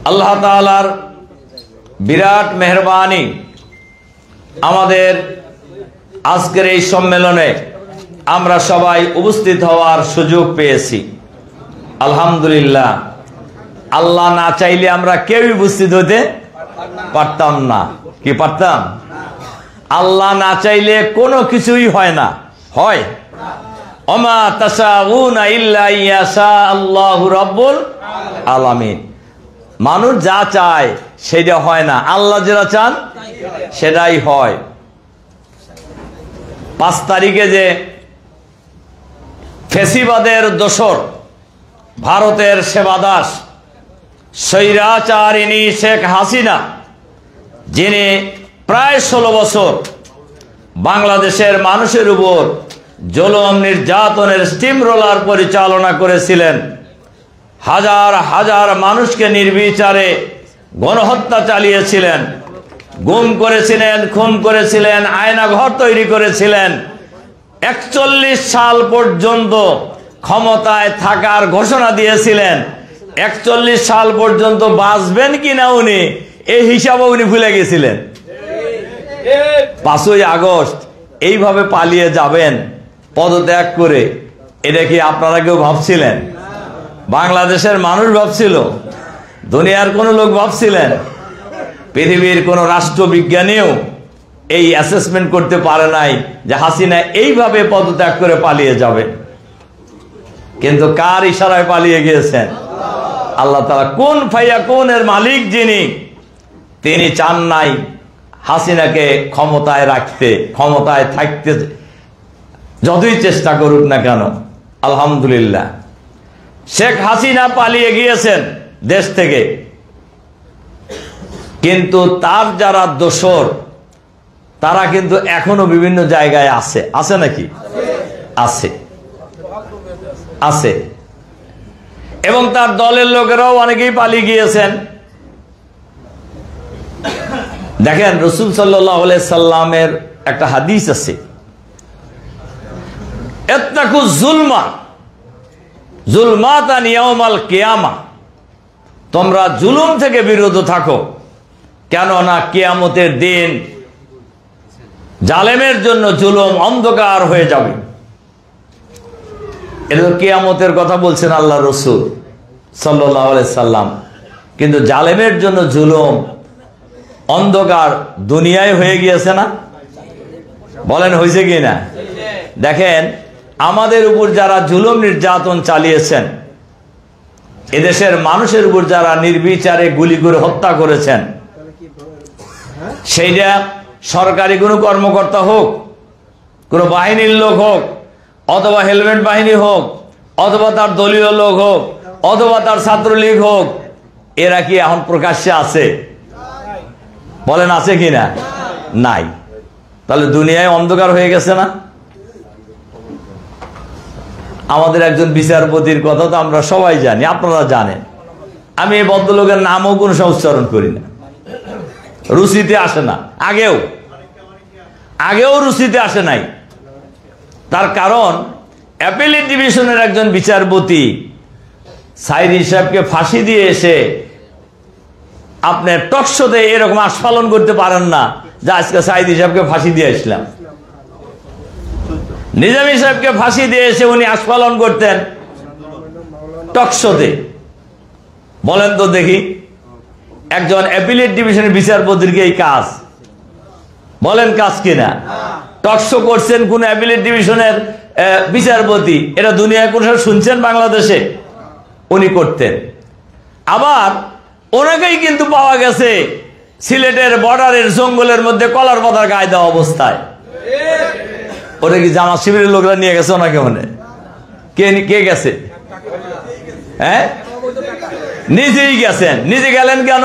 আল্লাহ তাআলার বিরাট মেহেরবানি আমাদের আজকের এই সম্মেলনে আমরা সবাই উপস্থিত হওয়ার সুযোগ পেয়েছি। আলহামদুলিল্লাহ। আল্লাহ না চাইলে আমরা কেউ উপস্থিত হতে পারতাম না। কি পারতাম? আল্লাহ না চাইলে কোনো কিছুই হয় না। হয়? ওমা তাশাউনা ইল্লা ইয়াশা আল্লাহু রাব্বুল আলামিন। মানুষ যা চায় সেটা হয় না, আল্লাহ যেটা চান সেটাই হয়। 5 তারিখে যে ফেসিবাদের দোসর ভারতের সেবাদাস স্বৈরাচারিণী শেখ হাসিনা, যিনি প্রায় 16 বছর বাংলাদেশের মানুষের উপর জুলুম নির্যাতনের স্টিম রোলার পরিচালনা করেছিলেন, হাজার হাজার মানুষকে নির্বিচারে গণহত্যা চালিয়েছিলেন, গুম করেছিলেন, খুন করেছিলেন, আয়নাঘর তৈরি করেছিলেন। 41 সাল পর্যন্ত ক্ষমতায় থাকার ঘোষণা দিয়েছিলেন। 41 সাল পর্যন্ত বাঁচবেন কিনা উনি এই হিসাবও উনি ভুলে গেছিলেন। 5ই আগস্ট এইভাবে পালিয়ে যাবেন পদত্যাগ করে, এটা কি আপনারা কেউ ভাবছিলেন? বাংলাদেশের মানুষ ভাবছিল? দুনিয়ার কোন লোক ভাবছিলেন? পৃথিবীর কোন রাষ্ট্রবিজ্ঞানীও এই অ্যাসেসমেন্ট করতে পারে নাই যে হাসিনা এইভাবে পদত্যাগ করে পালিয়ে যাবে। কিন্তু কার ইশারায় পালিয়ে গিয়েছেন? আল্লাহ তাআলা কুন ফায়াকুনের মালিক যিনি, তিনি চান নাই হাসিনাকে ক্ষমতায় রাখতে, ক্ষমতায় থাকতে যতই চেষ্টা করুক না কেন। আলহামদুলিল্লাহ, শেখ হাসিনা পালিয়ে গিয়েছেন দেশ থেকে, কিন্তু তার যারা দোসর তারা কিন্তু এখনো বিভিন্ন জায়গায় আছে। আছে নাকি? আছে, আছে। এবং তার দলের লোকেরাও অনেকেই পালিয়ে গিয়েছেন। দেখেন, রাসূল সাল্লাল্লাহু আলাইহি সাল্লামের একটা হাদিস আছে, ইত্তাকু যুলমা যুলমাতান ইয়াউমাল কিয়ামা, তোমরা জুলুম থেকে বিরত থাকো, কেননা কিয়ামতের দিন জালেমের জন্য জুলুম অন্ধকার হয়ে যাবে। এটা তো কিয়ামতের কথা বলছেন আল্লাহ রাসূল সাল্লাল্লাহু আলাইহি সাল্লাম, কিন্তু জালেমের জন্য জুলুম অন্ধকার দুনিয়ায় হয়ে গিয়েছে না? বলেন হয়েছে কি না? দেখেন, আমাদের উপর যারা জুলুম নির্যাতন চালিয়েছেন, এদেশের মানুষের উপর যারা নির্বিচারে গুলি করে হত্যা করেছেন, সেইটা সরকারি কোনো কর্মকর্তা হোক, কোনো বাহিনীর লোক হোক, অথবা হেলমেট বাহিনী হোক, অথবা তার দলীয় লোক হোক, অথবা তার ছাত্রলীগ হোক, এরা কি এখন প্রকাশ্যে আছে? বলেন আছে কিনা? নাই। তাহলে দুনিয়ায় অন্ধকার হয়ে গেছে না? আমাদের একজন বিচারপতির কথা তো আমরা সবাই জানি, আপনারা জানেন। আমি এই ভদ্রলোকের নামও কোনো উচ্চারণ করি না, রুচিতে আসে না। আগেও রুচিতে আসে নাই। তার কারণ অ্যাপিলেট ডিভিশনের একজন বিচারপতি সাইদি সাহেবকে ফাঁসি দিয়ে এসে আপনি টকশোতে এরকম আস্ফালন করতে পারেন না যে আজকে সাইদি সাহেবকে ফাঁসি দিয়ে আসলাম। নিজামী সাহেবকে ফাঁসি দিয়ে এসে উনি আস্ফালন করতেন টকশোতে। বলেন তো দেখি, একজন অ্যাপিলেট ডিভিশনের বিচারপতির কি এই কাজ? বলেন কাজ কিনা? টকশো করছেন কোন অ্যাপিলেট ডিভিশনের বিচারপতি, এটা দুনিয়ায় কোন শুনছেন? বাংলাদেশে উনি করতেন। আবার ওনাকেই কিন্তু পাওয়া গেছে সিলেটের বর্ডারের জঙ্গলের মধ্যে কলার পাতার গায়ে দেওয়া অবস্থায়। ওটা কি জামাত শিবিরের লোকরা নিয়ে গেছে ওনাকে? মনে কে গেছে? হ্যাঁ, নিজেই গেছেন। নিজে গেলেন কেন?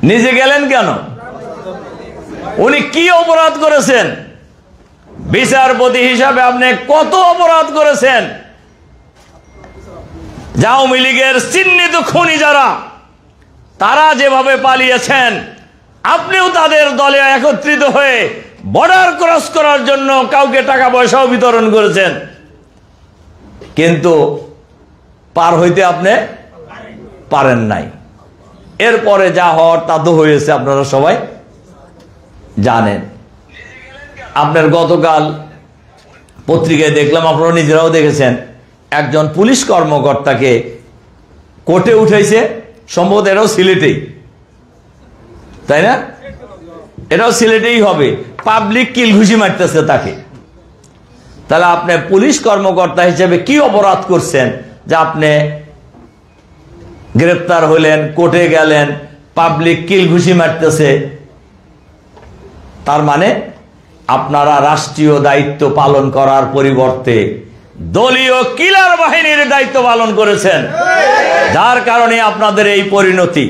নিজে গেলেন কেন? উনি কি অপরাধ করেছেন? বিচারপতি হিসাবে আপনি কত অপরাধ করেছেন? আওয়ামী লীগের চিহ্নিত খুনি যারা, তারা যেভাবে পালিয়েছেন, আপনিও তাদের দলে একত্রিত হয়ে বর্ডার ক্রস করার জন্য কাউকে টাকা পয়সাও বিতরণ করেছেন, কিন্তু পার হইতে আপনি পারেন নাই। এরপরে যা হওয়ার তা তো হয়েছে, আপনারা সবাই জানেন। আপনার গতকাল পত্রিকায় দেখলাম, আপনারা নিজেরাও দেখেছেন, একজন পুলিশ কর্মকর্তাকে কোর্টে উঠাইছে, সম্ভবত এটাও সিলেটেই, তাই না? এটাও সিলেটেই হবে। পাবলিক কিল ঘুষি মারতেছে তাকে। তাহলে আপনি পুলিশ কর্মকর্তা হিসেবে কি অপরাধ করছেন যে আপনি গ্রেপ্তার হলেন, কোর্টে গেলেন, পাবলিক কিল ঘুষি মারতেছে? তার মানে আপনারা রাষ্ট্রীয় দায়িত্ব পালন করার পরিবর্তে দলীয় কিলার বাহিনীর দায়িত্ব পালন করেছেন, যার কারণে আপনাদের এই পরিণতি।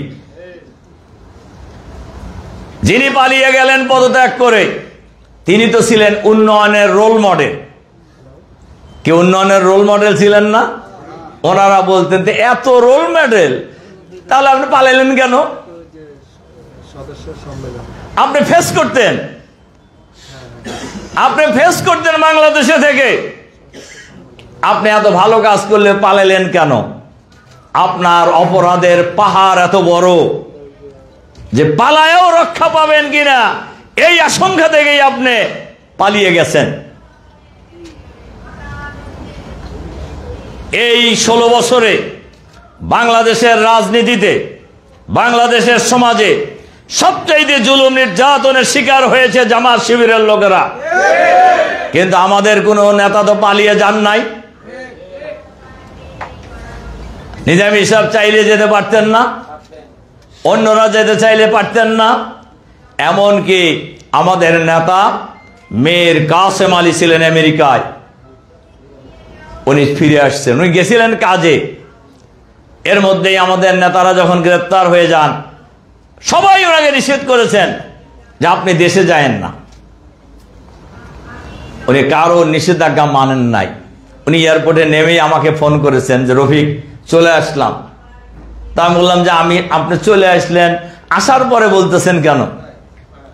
যিনি পালিয়ে গেলেন পদত্যাগ করে, তিনি তো ছিলেন উন্নয়নের রোল মডেল। কি উন্নয়নের রোল মডেল ছিলেন না? ওনারা বলতেন এত রোল মডেল, তাহলে আপনি পালাইলেন কেন? আপনি ফেস করতেন, বাংলাদেশে থেকে। আপনি এত ভালো কাজ করলে পালাইলেন কেন? আপনার অপরাধের পাহাড় এত বড় যে পালায়েও রক্ষা পাবেন কিনা এই আশঙ্কা থেকেই আপনি পালিয়ে গেছেন। এই 16 বছরে বাংলাদেশের রাজনীতিতে, বাংলাদেশের সমাজে সবচাইতে জুলুম নির্যাতনের শিকার হয়েছে জামাত শিবিরের লোকেরা। কিন্তু আমাদের কোনো নেতা তো পালিয়ে যান নাই। নিজামী সাহেব চাইলে যেতে পারতেন না, অন্যরা যেতে চাইলে পারতেন না। এমনকি আমাদের নেতা মীর কাসেম আলী ছিলেন আমেরিকায়, উনি ফিরে আসছেন, উনি গেছিলেন কাজে। এর মধ্যেই আমাদের নেতারা যখন গ্রেপ্তার হয়ে যান, সবাই ওনাকে নিষেধ করেছেন যে আপনি দেশে যায়েন না। উনি কারো নিষেধাজ্ঞা মানেন নাই। উনি এয়ারপোর্টে নেমেই আমাকে ফোন করেছেন যে রফিক চলে আসলাম। তা আমি বললাম যে আপনি চলে আসলেন, আসার পরে বলতেছেন কেন?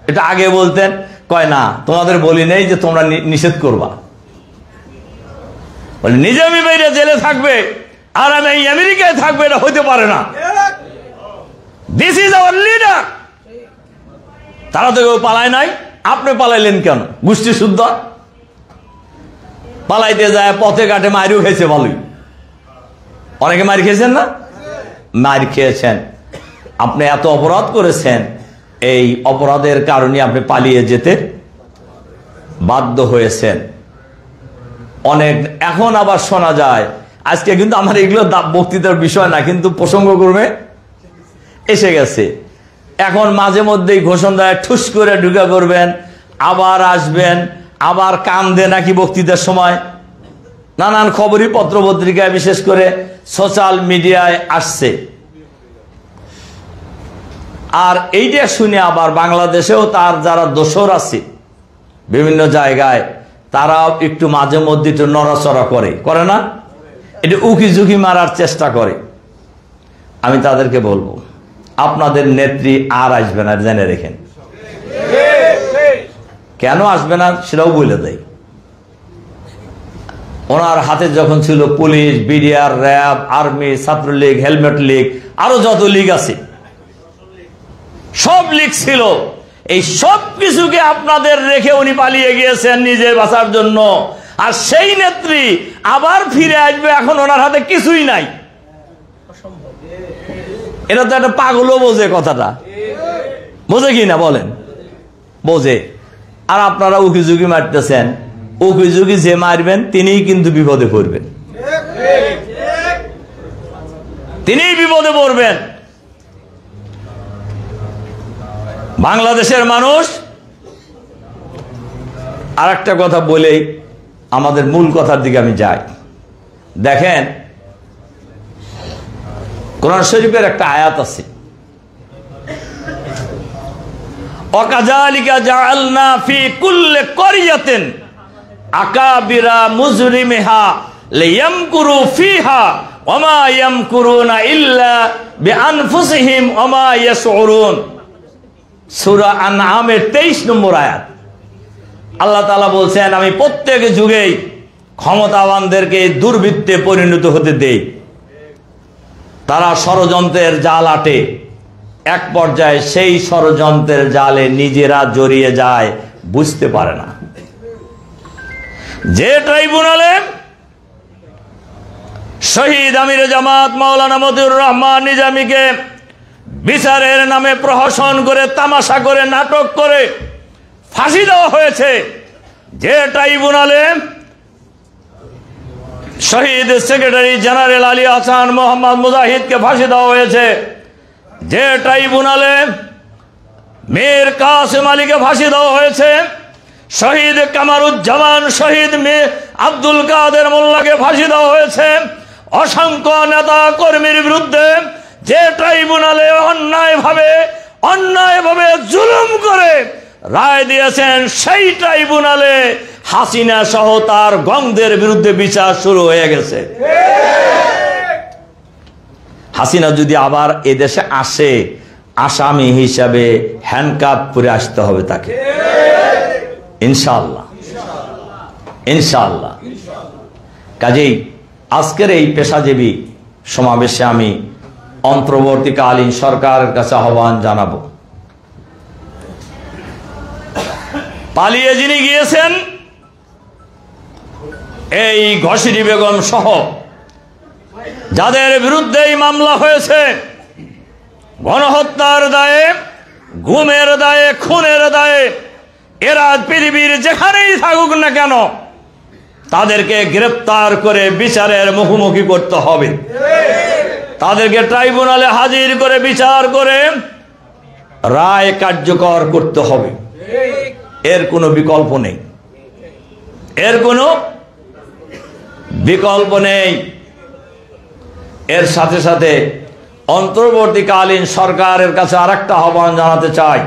এটা আগে বলতেন। কয় না, তোমাদের বলি নেই যে তোমরা নিষেধ করবা। বলে নিজামী বাইরে জেলে থাকবে আর আমি এই আমেরিকায় থাকবে, এটা হইতে পারে না। This is our leader. তারা তো কেউ পালায় নাই, আপনি পালাইলেন কেন? গোষ্ঠী শুদ্ধ। পালাইতে যায় পথে ঘাটে মারিও খেয়েছে, ভালোই। অনেকে মারি খেয়েছেন না? মারি খেয়েছেন। আপনি এত অপরাধ করেছেন, এই অপরাধের কারণে আপনি পালিয়ে যেতে বাধ্য হয়েছেন। অনেক এখন আবার শোনা যায়, আজকে কিন্তু আমার এগুলো বক্তৃতার বিষয় না, কিন্তু প্রসঙ্গক্রমে এসে গেছে। এখন মাঝে মধ্যেই ঘোষণা দেয়, ঠুস করে ঢুকে করবেন, আবার আসবেন, আবার কান্দে নাকি বক্তৃতার সময়। নানান খবরই পত্র পত্রিকায়, বিশেষ করে সোশ্যাল মিডিয়ায় আসছে। আর এইটা শুনে আবার বাংলাদেশেও তার যারা দোসর আছে বিভিন্ন জায়গায়, তারাও একটু মাঝে মধ্যে একটু নড়াচড়া করে না, একটু উকি ঝুঁকি মারার চেষ্টা করে। আমি তাদেরকে বলবো, আপনাদের নেত্রী আর আসবে না, জেনে রেখেন। কেন আসবে না সেটাও বলে দেয়। ওনার হাতে যখন ছিল police, BDR, RAB, army, Chhatra League, helmet League, আরো যত লীগ আছে, সব লীগ ছিল। এই সব কিছুকে আপনাদের রেখে উনি পালিয়ে গিয়েছেন নিজে বাঁচার জন্য। আর সেই নেত্রী আবার ফিরে আসবে, এখন ওনার হাতে কিছুই নাই। এটা তো একটা পাগলও বোঝে, কথাটা বোঝে কি না বলেন? বোঝে। আর আপনারা উকি ঝুঁকি মারতেছেন। উকি ঝুঁকি যে মারবেন তিনিই কিন্তু বিপদে পড়বেন, তিনিই বিপদে পড়বেন। বাংলাদেশের মানুষ, আর একটা কথা বলেই আমাদের মূল কথার দিকে আমি যাই। দেখেন, কোরআন শরীফের একটা আয়াত আছে, ওয়াকাযালিকা জাআলনা ফি কুল্লি ক্বরিয়াতিন আকাবিরা মুজরিমিহা লিয়ামকুরু ফিহা ওয়ামা ইয়ামকুরুনা ইল্লা বিআনফুসিহিম ওয়ামা ইয়াশউরুন। সূরা আনআমের 23 নম্বর আয়াত। আল্লাহ তাআলা বলছেন, আমি প্রত্যেক যুগেই ক্ষমতাবানদেরকে দুর্বৃত্তে পরিণত হতে দেই। তারা ষড়যন্ত্রের জাল আটে, এক পর্যায়ে সেই ষড়যন্ত্রের জালে নিজেরা জড়িয়ে যায়, বুঝতে পারে না। যে ট্রাইব্যুনালে শহীদ আমির জামাত মাওলানা মতিউর রহমান নিজামীকে বিচারের নামে প্রহসন করে, তামাশা করে, নাটক করে ফাঁসি দেওয়া হয়েছে, যে ট্রাইব্যুনালে শহীদ সেক্রেটারি জেনারেল আলী হাসান মোহাম্মদ মুজাহিদকে ফাঁসি দেওয়া হয়েছে, যে ট্রাইব্যুনালে মীর কাসেম আলীকে ফাঁসি দেওয়া হয়েছে, শহীদ কামারুজ্জামান, শহীদ আব্দুল কাদের মোল্লাকে ফাঁসি দেওয়া হয়েছে, অসংখ্য নেতা কর্মীর বিরুদ্ধে যে ট্রাইব্যুনালে অন্যায়ভাবে জুলুম করে রায় দিয়েছেন, সেই ট্রাইব্যুনালে হাসিনা সহ তার গংদের বিরুদ্ধে বিচার শুরু হয়ে গেছে। হাসিনা যদি আবার এদেশে আসে, আসামি হিসাবে হ্যান্ডকাপ করে আসতে হবে তাকে, ইনশাআল্লাহ, ইনশাআল্লাহ। কাজেই আজকের এই পেশাজীবী সমাবেশে আমি অন্তর্বর্তীকালীন সরকারের কাছে আহ্বান জানাবো, পালিয়ে যিনি গিয়েছেন এই ঘসিটি বেগম সহ যাদের বিরুদ্ধে এই মামলা হয়েছে, গণহত্যার দায়ে, গুমের দায়ে, খুনের দায়ে, এরা পৃথিবীর যেখানেই থাকুক না কেন তাদেরকে গ্রেফতার করে বিচারের মুখোমুখি করতে হবে, তাদেরকে ট্রাইব্যুনালে হাজির করে বিচার করে রায় কার্যকর করতে হবে। এর কোনো বিকল্প নেই, এর কোনো বিকল্প নেই। এর সাথে সাথে অন্তর্বর্তীকালীন সরকারের কাছে আরেকটা আহ্বান জানাতে চাই,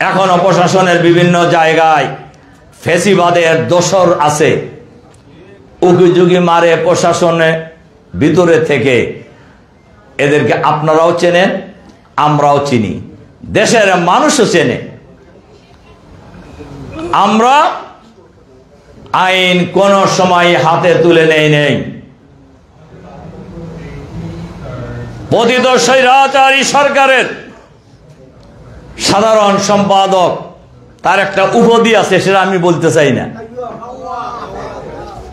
এখনো প্রশাসনের বিভিন্ন জায়গায় ফেসিবাদের দোসর আছে, উকিঝুঁকি মারে প্রশাসনের ভিতরে থেকে। এদেরকে আপনারাও চেনেন, আমরাও চিনি, দেশের মানুষও চেনে। আমরা আইন কোন সময় হাতে তুলে নেই। পতিত স্বৈরাচারী সরকারের সাধারণ সম্পাদক, তার একটা উপাধি আছে, সেটা আমি বলতে চাই না।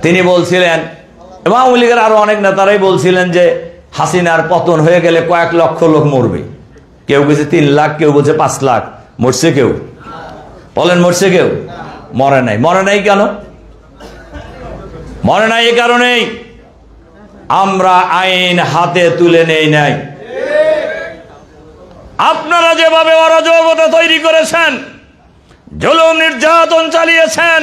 তিনি বলছিলেন, এবং আওয়ামী লীগের আরো অনেক নেতারাই বলছিলেন যে হাসিনার পতন হয়ে গেলে কয়েক লক্ষ লোক মরবে। কেউ বলছে 3 লাখ, কেউ বলছে 5 লাখ। মরছে কেউ? বলেন মরছে কেউ? মরে নাই। মরে নাই কেন? মরে নাই এই কারণেই আমরা আইন হাতে তুলে নেই নাই। আপনারা যেভাবে অরাজকতা তৈরি করেছেন, জুলুম নির্যাতন চালিয়েছেন,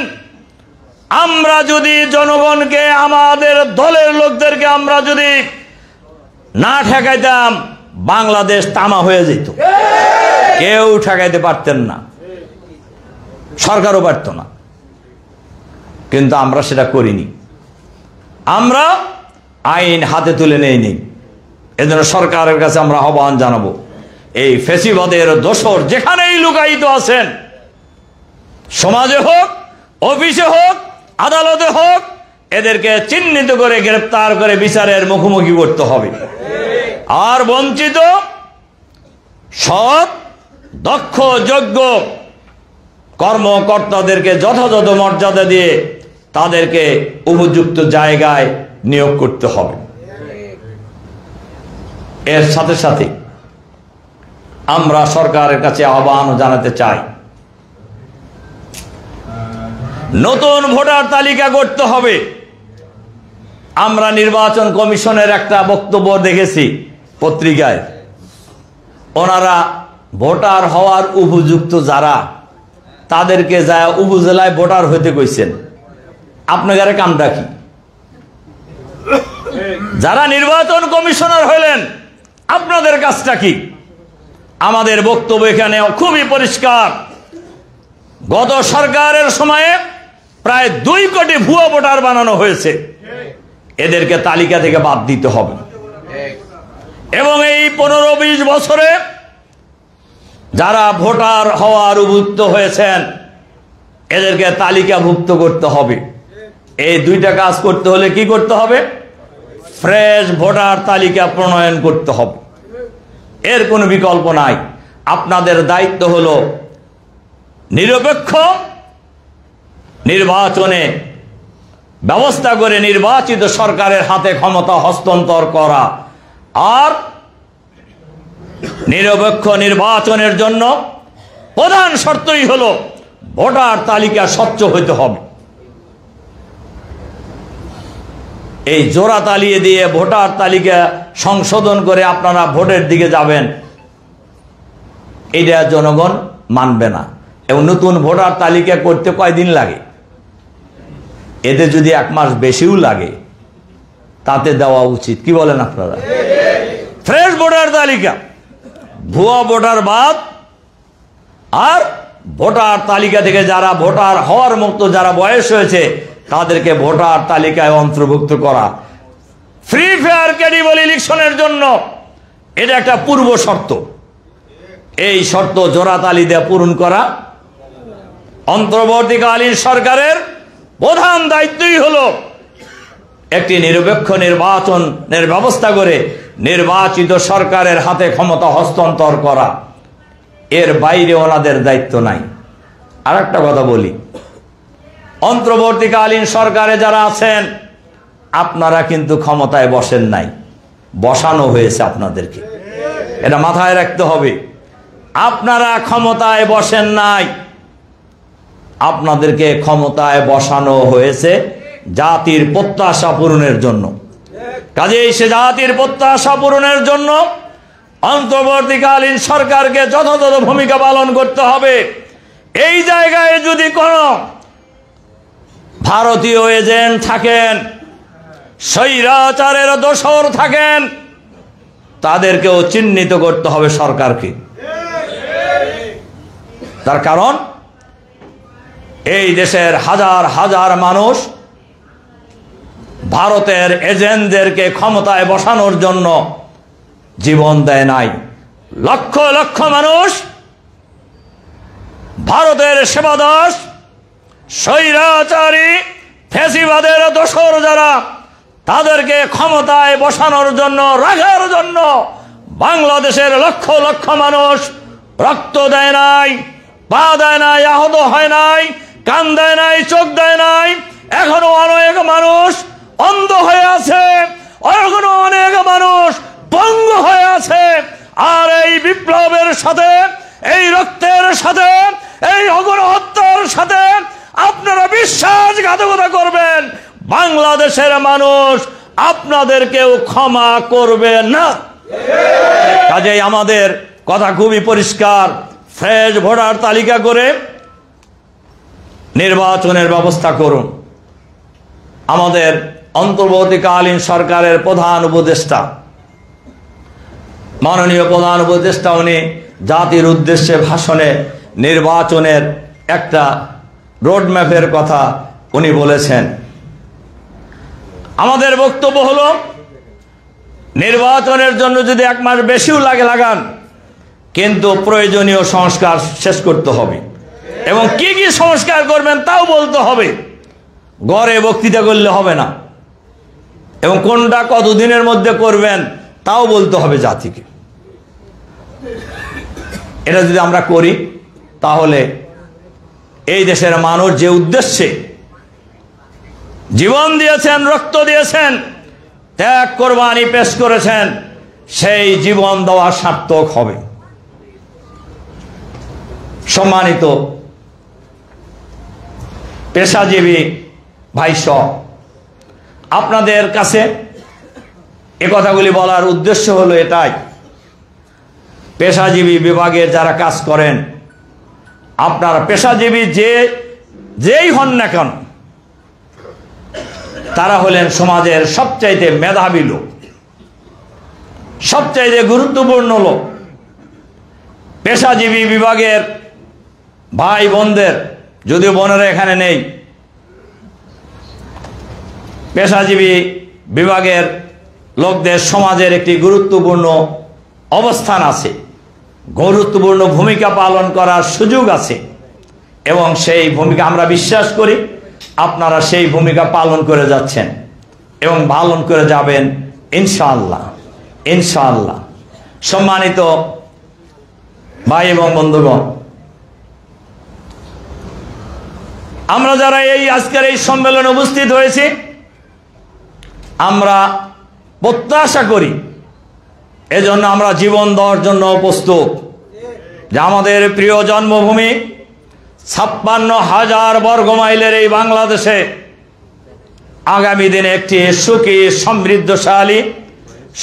আমরা যদি জনগণকে, আমাদের দলের লোকদেরকে আমরা যদি না ঠেকাইতাম, বাংলাদেশ তামা হয়ে যেত। কেউ ঠেকাইতে পারতেন না, সরকারও পারত না। কিন্তু আমরা সেটা করিনি, আমরা আইন হাতে তুলে নেইনি। এজন্য সরকারের কাছে আমরা আহ্বান জানাবো, এই ফেসিবাদের দোসর যেখানেই লুকায়িত আছেন, সমাজে হোক, অফিসে হোক, আদালতে হোক, এদেরকে চিহ্নিত করে গ্রেফতার করে বিচারের মুখোমুখি করতে হবে। আর বঞ্চিত সৎ, দক্ষ, যোগ্য কর্মকর্তাদেরকে যথাযথ মর্যাদা দিয়ে তাদেরকে উপযুক্ত জায়গায় নিয়োগ করতে হবে। এর সাথে সাথে আমরা সরকারের কাছে আহ্বান জানাতে চাই, নতুন ভোটার তালিকা করতে হবে। আমরা নির্বাচন কমিশনের একটা বক্তব্য দেখেছি পত্রিকায়, ওনারা ভোটার হওয়ার উপযুক্ত যারা, তাদেরকে যা উপজেলায় ভোটার হইতে কইছেন। আপনাদের কামটা কি? যারা নির্বাচন কমিশনার হইলেন, আপনাদের কাজটা কি? আমাদের বক্তব্য এখানে খুবই পরিষ্কার। গত সরকারের সময়ে প্রায় 2 কোটি ভুয়া ভোটার বানানো হয়েছে, এদেরকে তালিকা থেকে বাদ দিতে হবে। এবং এই 15-20 বছরে যারা ভোটার হওয়ার উপযুক্ত হয়েছেন, এদেরকে তালিকাভুক্ত করতে হবে। এই 2টা কাজ করতে হলে কি করতে হবে? ফ্রেশ ভোটার তালিকা প্রণয়ন করতে হবে, এর কোনো বিকল্প নাই। আপনাদের দায়িত্ব হলো নিরপেক্ষ নির্বাচনে ব্যবস্থা করে নির্বাচিত সরকারের হাতে ক্ষমতা হস্তান্তর করা। আর নিরপেক্ষ নির্বাচনের জন্য প্রধান শর্তই হলো ভোটার তালিকা স্বচ্ছ হইতে হবে। এই জোড়া তালিয়ে দিয়ে ভোটার তালিকা সংশোধন করে আপনারা ভোটের দিকে যাবেন, এটা জনগণ মানবে না। এবং নতুন ভোটার তালিকা করতে কয়দিন লাগে? এতে যদি 1 মাস বেশিও লাগে তাতে দেওয়া উচিত। কি বলেন আপনারা? ফ্রেশ ভোটার তালিকা, ভুয়া ভোটার বাদ, আর ভোটার তালিকা থেকে যারা ভোটার হওয়ার মতো যারা বয়স হয়েছে তাদেরকে ভোটার তালিকায় অন্তর্ভুক্ত করা। ফ্রি ফেয়ার ক্রেডিবল ইলেকশনের জন্য এটা একটা পূর্ব শর্ত। এই শর্ত জোড়া তালি দিয়ে পূরণ করা অন্তর্বর্তীকালীন সরকারের প্রধান দায়িত্বই হলো একটি নিরপেক্ষ নির্বাচনের ব্যবস্থা করে নির্বাচিত সরকারের হাতে ক্ষমতা হস্তান্তর করা। এর বাইরে ওনাদের দায়িত্ব নাই। আর একটা কথা বলি, অন্তর্বর্তীকালীন সরকারে যারা আছেন আপনারা কিন্তু ক্ষমতায় বসেন নাই, বসানো হয়েছে আপনাদেরকে, এটা মাথায় রাখতে হবে। আপনারা ক্ষমতায় বসেন নাই, আপনাদেরকে ক্ষমতায় বসানো হয়েছে জাতির প্রত্যাশা পূরণের জন্য। কাজেই সে জাতির প্রত্যাশা পূরণের জন্য অন্তর্বর্তীকালীন সরকারকে যথাযথ ভূমিকা পালন করতে হবে। এই জায়গায় যদি কোনো ভারতীয় এজেন্ট থাকেন, স্বৈরাচারের দোসর থাকেন, তাদেরকেও চিহ্নিত করতে হবে সরকারকে। তার কারণ এই দেশের হাজার হাজার মানুষ ভারতের এজেন্টদেরকে ক্ষমতায় বসানোর জন্য জীবন দেয় নাই। লক্ষ লক্ষ মানুষ ভারতের সেবাদাস, স্বৈরাচারী ফ্যাসিবাদের দোসর যারা, তাদেরকে ক্ষমতায় বসানোর জন্য, রাখার জন্য বাংলাদেশের লক্ষ লক্ষ মানুষ রক্ত দেয় নাই, পা দেয় নাই, আহত হয় নাই, কান দেয় নাই, চোখ দেয় নাই। এখনো অনেক মানুষ অন্ধ হয়ে আছে, এখনো অনেক মানুষ পঙ্গু হয়ে আছে। আর এই বিপ্লবের সাথে, এই রক্তের সাথে, এই অগণহত্যার সাথে আপনারা বিশ্বাসঘাতকতা করবেন, বাংলাদেশের মানুষ আপনাদেরকেও ক্ষমা করবে না। কাজেই আমাদের কথা খুবই পরিষ্কার, ফ্রেশ ভোটার তালিকা করে নির্বাচনের ব্যবস্থা করুন। আমাদের অন্তর্বর্তীকালীন সরকারের প্রধান উপদেষ্টা, মাননীয় প্রধান উপদেষ্টা, উনি জাতির উদ্দেশ্যে ভাষণে নির্বাচনের একটা রোডম্যাপের কথা উনি বলেছেন। আমাদের বক্তব্য হলো নির্বাচনের জন্য যদি 1 মাস বেশিও লাগে লাগান, কিন্তু প্রয়োজনীয় সংস্কার শেষ করতে হবে। এবং কি কি সংস্কার করবেন তাও বলতে হবে, ঘরে বক্তৃতা করলে হবে না। এবং কোনটা কতদিনের মধ্যে করবেন তাও বলতে হবে জাতিকে। এটা যদি আমরা করি তাহলে এই দেশের মানুষ যে উদ্দেশ্যে জীবন দিয়েছেন, রক্ত দিয়েছেন, ত্যাগ কোরবানি পেশ করেছেন, সেই জীবন দেওয়া সার্থক হবে। সম্মানিত পেশাজীবী ভাইসব, আপনাদের কাছে এ কথাগুলি বলার উদ্দেশ্য হলো এটাই, পেশাজীবী বিভাগের যারা কাজ করেন, আপনারা পেশাজীবী যেই হন না কেন, তারা হলেন সমাজের সবচাইতে মেধাবী লোক, সবচাইতে গুরুত্বপূর্ণ লোক। পেশাজীবী বিভাগের ভাই বোনদের, যদিও বোনেরা এখানে নেই, পেশাজীবী বিভাগের লোকদের সমাজের একটি গুরুত্বপূর্ণ অবস্থান আছে, গুরুত্বপূর্ণ ভূমিকা পালন করার সুযোগ আছে। এবং সেই ভূমিকা আমরা বিশ্বাস করি আপনারা সেই ভূমিকা পালন করে যাচ্ছেন এবং পালন করে যাবেন ইনশাআল্লাহ ইনশাআল্লাহ। সম্মানিত ভাই এবং বন্ধুগণ, আমরা যারা এই আজকের এই সম্মেলনে উপস্থিত হয়েছি, আমরা প্রত্যাশা করি, এজন্য আমরা জীবন দেওয়ার জন্য প্রস্তুত যে আমাদের প্রিয় জন্মভূমি 56,000 বর্গ মাইলের এই বাংলাদেশে আগামী দিনে একটি সুখী, সমৃদ্ধশালী,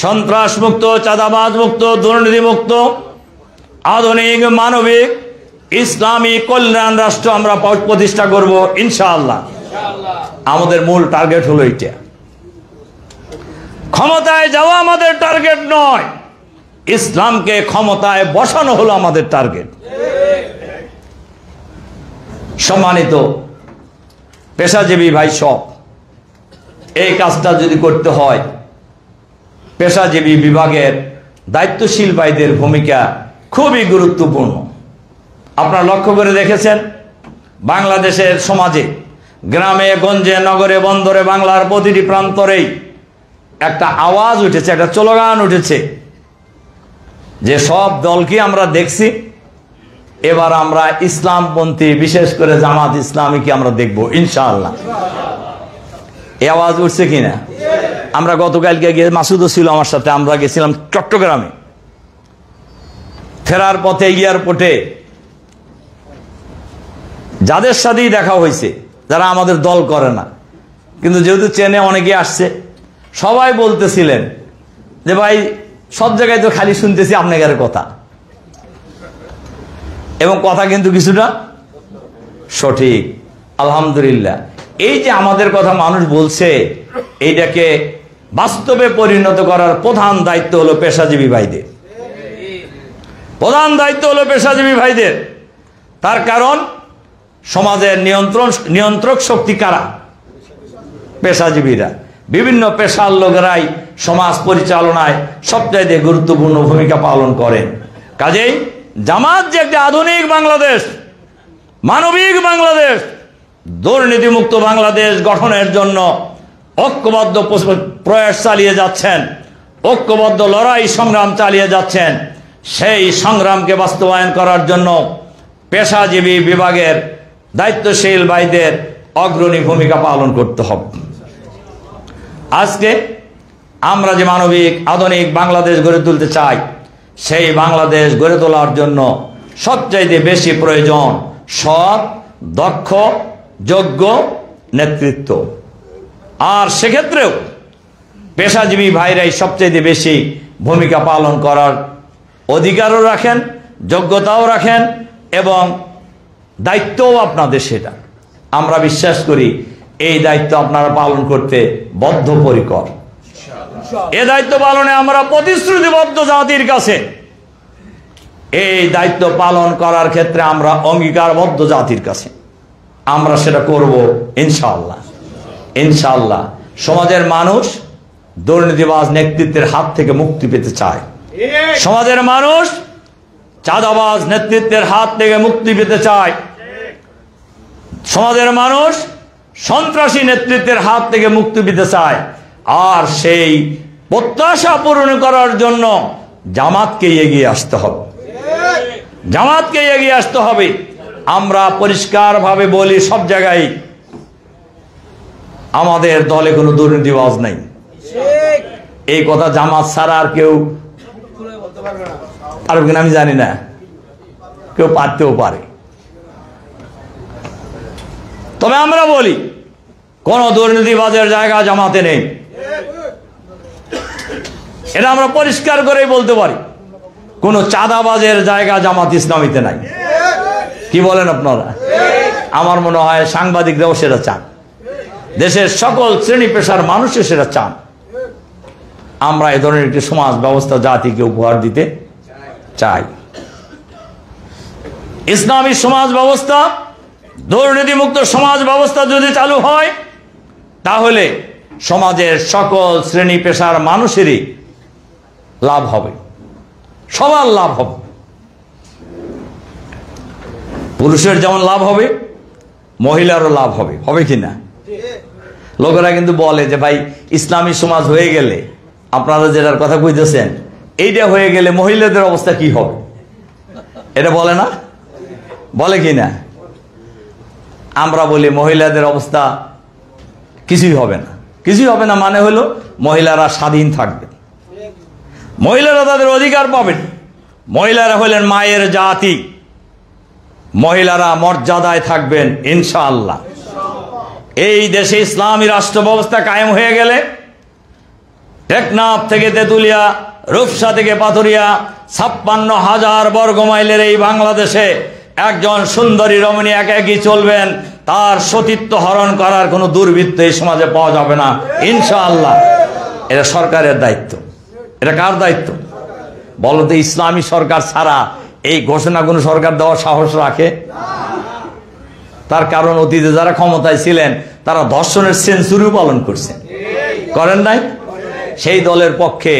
সন্ত্রাসমুক্ত, চাঁদাবাজমুক্ত, দুর্নীতিমুক্ত, আধুনিক, মানবিক, ইসলামী কল্যাণ রাষ্ট্র আমরা প্রতিষ্ঠা করব ইনশাআল্লাহ। আমাদের মূল টার্গেট হলো এটা। ক্ষমতায় যাওয়া আমাদের টার্গেট নয়, ইসলামকে ক্ষমতায় বসানো হলো আমাদের টার্গেট। সম্মানিত পেশাজীবী ভাই সব, এই কাজটা যদি করতে হয়, পেশাজীবী বিভাগের দায়িত্বশীল ভাইদের ভূমিকা খুবই গুরুত্বপূর্ণ। আপনারা লক্ষ্য করে দেখেছেন, বাংলাদেশের সমাজে গ্রামে গঞ্জে নগরে বন্দরে বাংলার প্রতিটি প্রান্তরেই একটা আওয়াজ উঠেছে, একটা স্লোগান উঠেছে যে সব দলকে আমরা দেখছি, এবার আমরা ইসলামপন্থী, বিশেষ করে জামাত ইসলামীকে আমরা দেখব ইনশাআল্লাহ। এই আওয়াজ উঠছে কিনা? আমরা গতকালকে গিয়ে, মাসুদও ছিল আমার সাথে, আমরা গেছিলাম চট্টগ্রামে। ফেরার পথে এয়ারপোর্টে যাদের সাথেই দেখা হয়েছে, যারা আমাদের দল করে না, কিন্তু যেহেতু চেনে অনেকে আসছে, সবাই বলতেছিলেন যে ভাই সব জায়গায় তো খালি শুনতেছি আপনাদের কথা, এবং কথা কিন্তু কিছুটা সঠিক। আলহামদুলিল্লাহ, এই যে আমাদের কথা মানুষ বলছে, এইটাকে বাস্তবে পরিণত করার প্রধান দায়িত্ব হলো পেশাজীবী ভাইদের। প্রধান দায়িত্ব হলো পেশাজীবী ভাইদের। তার কারণ সমাজের নিয়ন্ত্রক শক্তি কারা? পেশাজীবীরা। বিভিন্ন পেশার লোকেরাই সমাজ পরিচালনায় সবচাইতে গুরুত্বপূর্ণ ভূমিকা পালন করেন। কাজেই জামাত যে একটা আধুনিক বাংলাদেশ, মানবিক বাংলাদেশ, দুর্নীতিমুক্ত বাংলাদেশ গঠনের জন্য ঐক্যবদ্ধ প্রয়াস চালিয়ে যাচ্ছেন, ঐক্যবদ্ধ লড়াই সংগ্রাম চালিয়ে যাচ্ছেন, সেই সংগ্রামকে বাস্তবায়ন করার জন্য পেশাজীবী বিভাগের দায়িত্বশীল ভাইদের অগ্রণী ভূমিকা পালন করতে হবে। আজকে আমরা যে মানবিক আধুনিক বাংলাদেশ গড়ে তুলতে চাই, সেই বাংলাদেশ গড়ে তোলার জন্য সবচাইতে বেশি প্রয়োজন সৎ, দক্ষ, যোগ্য নেতৃত্ব। আর সেক্ষেত্রেও পেশাজীবী ভাইরাই সবচাইতে বেশি ভূমিকা পালন করার অধিকারও রাখেন, যোগ্যতাও রাখেন, এবং দায়িত্বও আপনাদের সেটা। আমরা বিশ্বাস করি এই দায়িত্ব আপনারা পালন করতে বদ্ধপরিকর। এ দায়িত্ব পালনে আমরা প্রতিশ্রুতিবদ্ধ জাতির কাছে। এই দায়িত্ব পালন করার ক্ষেত্রে আমরা অঙ্গীকারবদ্ধ জাতির কাছে। আমরা সেটা করব ইনশাআল্লাহ ইনশাআল্লাহ। সমাজের মানুষ দুর্নীতিবাজ নেতৃত্বের হাত থেকে মুক্তি পেতে চায়। সমাজের মানুষ চাঁদাবাজ নেতৃত্বের হাত থেকে মুক্তি পেতে চায়। সমাজের মানুষ সন্ত্রাসী নেতৃত্বের হাত থেকে মুক্তি পেতে চায়। আর সেই প্রত্যাশা পূরণ করার জন্য জামাতকে এগিয়ে আসতে হবে, জামাতকে এগিয়ে আসতে হবে। আমরা পরিষ্কারভাবে বলি সব জায়গায়, আমাদের দলে কোনো দুর্নীতিবাজ নাই। এই কথা জামাত ছাড়া আর কেউ পারবে কিনা আমি জানি না, কেউ পারতেও পারে। তবে আমরা বলি কোন দুর্নীতিবাজের জায়গা জামাতে নেই, এটা আমরা পরিষ্কার করেই বলতে পারি। কোন চাঁদাবাজের জায়গা জামাত ইসলামীতে নাই। কি বলেন আপনারা? আমার মনে হয় সাংবাদিকরাও সেটা চান, দেশের সকল শ্রেণী পেশার মানুষও সেটা চান। আমরা এ ধরনের একটি সমাজ ব্যবস্থা জাতিকে উপহার দিতে চাই। ইসলামী সমাজ ব্যবস্থা, দুর্নীতিমুক্ত সমাজ ব্যবস্থা যদি চালু হয়, তাহলে সমাজের সকল শ্রেণী পেশার মানুষেরই লাভ হবে, সবার লাভ হবে। পুরুষের যেমন লাভ হবে, মহিলারও লাভ হবে, হবে কিনা? লোকেরা কিন্তু বলে যে ভাই ইসলামী সমাজ হয়ে গেলে আপনারা যেটার কথা কইতেছেন, এইটা হয়ে গেলে মহিলাদের অবস্থা কি হবে? এটা বলে না, বলে কি না? আমরা বলি মহিলাদের অবস্থা কিছুই হবে না। কিছুই হবে না মানে হলো মহিলারা স্বাধীন থাকবে, মহিলারা তাদের অধিকার পাবেন। মহিলারা হলেন মায়ের জাতি, মহিলারা মর্যাদায় থাকবেন ইনশাআল্লাহ। এই দেশে ইসলামী রাষ্ট্র ব্যবস্থা কায়েম হয়ে গেলে টেকনাফ থেকে তেতুলিয়া, রূপসা থেকে পাথুরিয়া, 56,000 বর্গ মাইলের এই বাংলাদেশে একজন সুন্দরী রমণী একাকী চলবেন, তার সতীত্ব হরণ করার কোনো দুর্বৃত্ত এই সমাজে পাওয়া যাবে না ইনশাআল্লাহ। এটা সরকারের দায়িত্ব। এটা কার দায়িত্ব বলতে? ইসলামী সরকার ছাড়া এই ঘোষণা কোনো সরকার দেওয়ার সাহস রাখে? তার কারণ অতীতে যারা ক্ষমতায় ছিলেন তারা ধর্ষণের সেঞ্চুরিও পালন করছেন, করেন নাই? সেই দলের পক্ষে,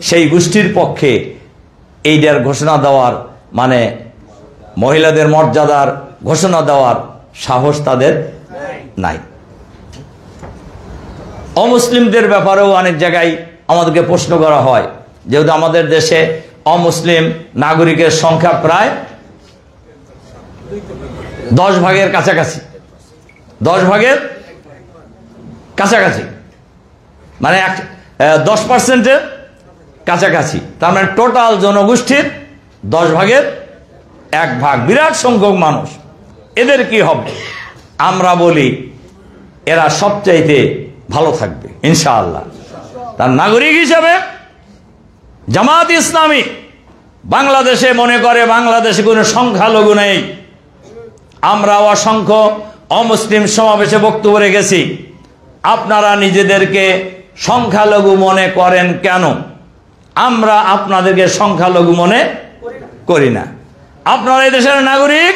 সেই গোষ্ঠীর পক্ষে এইটার ঘোষণা দেওয়ার মানে মহিলাদের মর্যাদার ঘোষণা দেওয়ার সাহস তাদের নাই। অমুসলিমদের ব্যাপারেও অনেক জায়গায় আমাদেরকে প্রশ্ন করা হয়, যেহেতু আমাদের দেশে অমুসলিম নাগরিকের সংখ্যা প্রায় 10 ভাগের কাছাকাছি, 10 ভাগের কাছাকাছি, মানে 10%-এর কাছাকাছি। তার মানে টোটাল জনগোষ্ঠীর 10 ভাগের 1 ভাগ, বিরাট সংখ্যক মানুষ। এদের কি হবে? আমরা বলি এরা সবচাইতে ভালো থাকবে ইনশাআল্লাহ। তার নাগরিক হিসাবে জামাত ইসলামী বাংলাদেশে মনে করে বাংলাদেশে কোনো সংখ্যালঘু নেই। আমরা অসংখ্য অমুসলিম সমাবেশে বক্তব্য রেখেছি। আপনারা নিজেদেরকে সংখ্যালঘু মনে করেন কেন? আমরা আপনাদেরকে সংখ্যালঘু মনে করি না। আপনারা এই দেশের নাগরিক,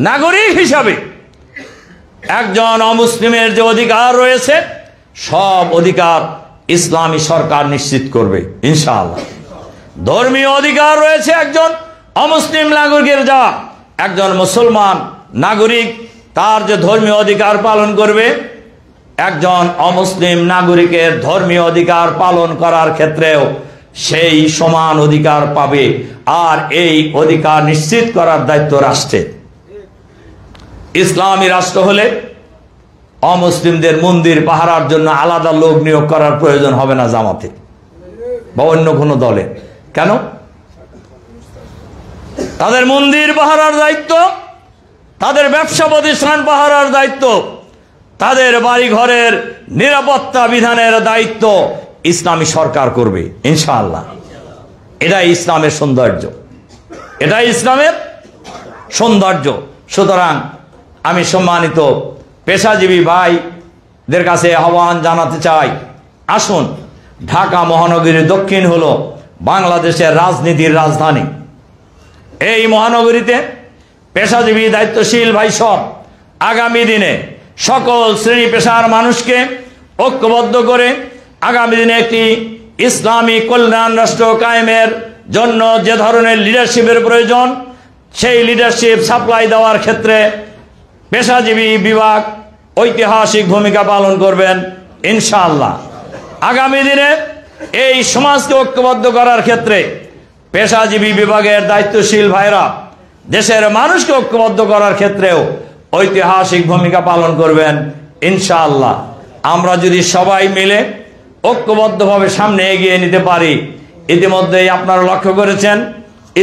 নাগরিক হিসাবে একজন অমুসলিমের যে অধিকার রয়েছে সব অধিকার ইসলামী সরকার নিশ্চিত করবে ইনশাআল্লাহ। ধর্মীয় অধিকার রয়েছে একজন অমুসলিম নাগরিকের, যা একজন মুসলমান নাগরিক তার যে ধর্মীয় অধিকার পালন করবে, একজন অমুসলিম নাগরিকের ধর্মীয় অধিকার পালন করার ক্ষেত্রেও সেই সমান অধিকার পাবে। আর এই অধিকার নিশ্চিত করার দায়িত্ব রাষ্ট্রের। ইসলামী রাষ্ট্র হলে অমুসলিমদের মন্দির পাহারার জন্য আলাদা লোক নিয়োগ করার প্রয়োজন হবে না জামাতে বা অন্য কোনো দলে। কেন? তাদের মন্দির পাহারার দায়িত্ব, তাদের ব্যবসা প্রতিষ্ঠান পাহারার দায়িত্ব, তাদের বাড়ি ঘরের নিরাপত্তা বিধানের দায়িত্ব ইসলামী সরকার করবে ইনশাআল্লাহ। এটাই ইসলামের সৌন্দর্য, এটাই ইসলামের সৌন্দর্য। সুতরাং আমি সম্মানিত পেশাজীবী ভাইদের কাছে আহ্বান জানাতে চাই, আসুন, ঢাকা মহানগরীর দক্ষিণ হলো বাংলাদেশের রাজনীতির রাজধানী। এই মহানগরীতে পেশাজীবী দায়িত্বশীল ভাই সব আগামী দিনে সকল শ্রেণী পেশার মানুষকে ঐক্যবদ্ধ করে আগামী দিনে একটি ইসলামী কল্যাণ রাষ্ট্র কায়েমের জন্য যে ধরনের লিডারশিপের প্রয়োজন, সেই লিডারশিপ সাপ্লাই দেওয়ার ক্ষেত্রে পেশাজীবী বিভাগ ঐতিহাসিক ভূমিকা পালন করবেন ইনশাআল্লাহ। আগামী দিনে এই সমাজকে ঐক্যবদ্ধ করার ক্ষেত্রে পেশাজীবী বিভাগের দায়িত্বশীল ভাইরা দেশের মানুষকে ঐক্যবদ্ধ করার ক্ষেত্রেও ঐতিহাসিক ভূমিকা পালন করবেন ইনশাআল্লাহ। আমরা যদি সবাই মিলে ঐক্যবদ্ধভাবে সামনে এগিয়ে নিতে পারি, ইতিমধ্যেই আপনারা লক্ষ্য করেছেন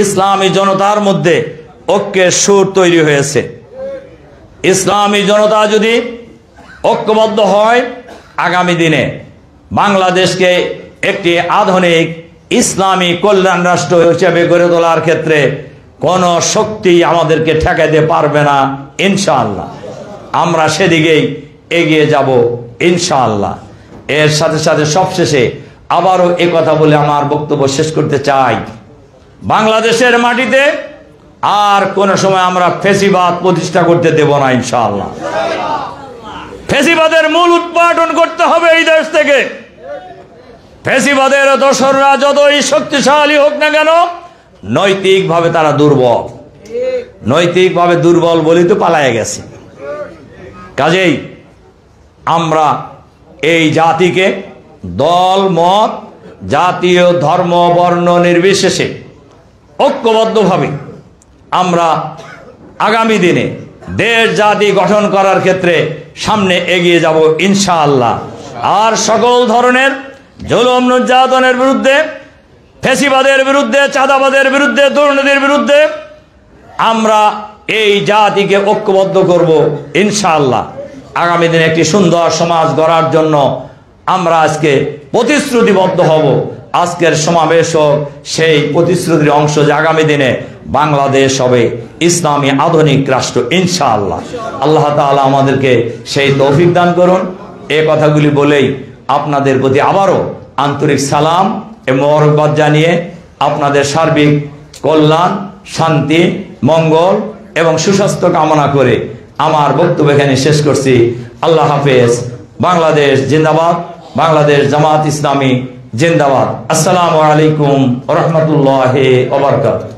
ইসলামী জনতার মধ্যে ঐক্যের সুর তৈরি হয়েছে। ইসলামী জনতা যদি ঐক্যবদ্ধ হয়, আগামী দিনে বাংলাদেশকে একটি আধুনিক ইসলামী কল্যাণ রাষ্ট্র হিসেবে গড়ে তোলার ক্ষেত্রে কোনো শক্তি আমাদেরকে ঠেকাইতে পারবে না ইনশাআল্লাহ। আমরা সেদিকেই এগিয়ে যাব ইনশাআল্লাহ। এর সাথে সাথে সবশেষে আবারও এই কথা বলে আমার বক্তব্য শেষ করতে চাই, বাংলাদেশের মাটিতে আর কোন সময় আমরা ফ্যাসিবাদ প্রতিষ্ঠা করতে দেব না ইনশাআল্লাহ। ফ্যাসিবাদের মূল উৎপাটন করতে হবে এই দেশ থেকে। ফ্যাসিবাদের দোসররা যতই শক্তিশালী হোক না কেন, নৈতিকভাবে তারা দুর্বল, নৈতিকভাবে দুর্বল বলেই তো পালায়ে গেছে। কাজেই আমরা এই জাতিকে দল মত জাতীয় ধর্ম বর্ণ নির্বিশেষে ঐক্যবদ্ধভাবে আমরা আগামী দিনে দেশ জাতি গঠন করার ক্ষেত্রে সামনে এগিয়ে যাব ইনশাআল্লাহ। আর সকল ধরনের জুলুম নির্যাতনের বিরুদ্ধে, ফ্যাসিবাদের বিরুদ্ধে, চাঁদাবাদের বিরুদ্ধে, দুর্নীতির বিরুদ্ধে আমরা এই জাতিকে ঐক্যবদ্ধ করব ইনশাআল্লাহ। আগামী দিনে একটি সুন্দর সমাজ গড়ার জন্য আমরা আজকে প্রতিশ্রুতিবদ্ধ হব। আজকের সমাবেশ সেই প্রতিশ্রুতির অংশ যে আগামী দিনে বাংলাদেশ হবে ইসলামী আধুনিক রাষ্ট্র ইনশাআল্লাহ। আল্লাহ তাআলা আমাদেরকে সেই তৌফিক দান করুন। এই কথাগুলি বলেই আপনাদের প্রতি আবারও আন্তরিক সালাম এবং মোবারকবাদ জানিয়ে আপনাদের সার্বিক কল্যাণ, শান্তি, মঙ্গল এবং সুস্বাস্থ্য কামনা করে আমার বক্তব্য এখানে শেষ করছি। আল্লাহ হাফেজ। বাংলাদেশ জিন্দাবাদ, বাংলাদেশ জামাত ইসলামী জিন্দাবাদ। আসসালামু আলাইকুম ওয়া রাহমাতুল্লাহি ওয়া বারাকাতুহু।